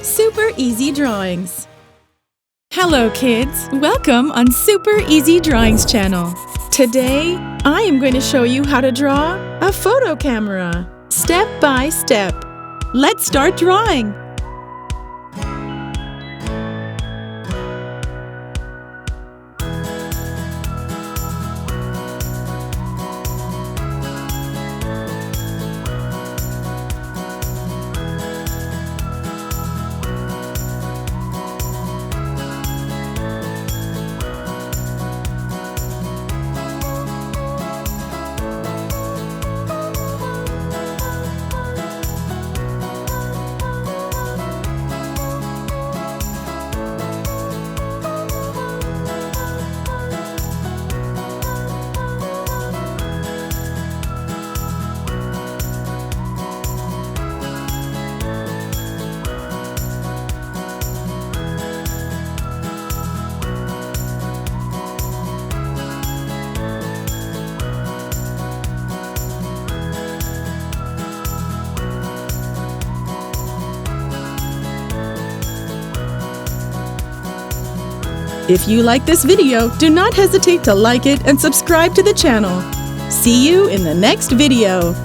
Super Easy Drawings. Hello kids, welcome on Super Easy Drawings channel. Today, I am going to show you how to draw a photo camera, step by step. Let's start drawing. If you like this video, do not hesitate to like it and subscribe to the channel. See you in the next video.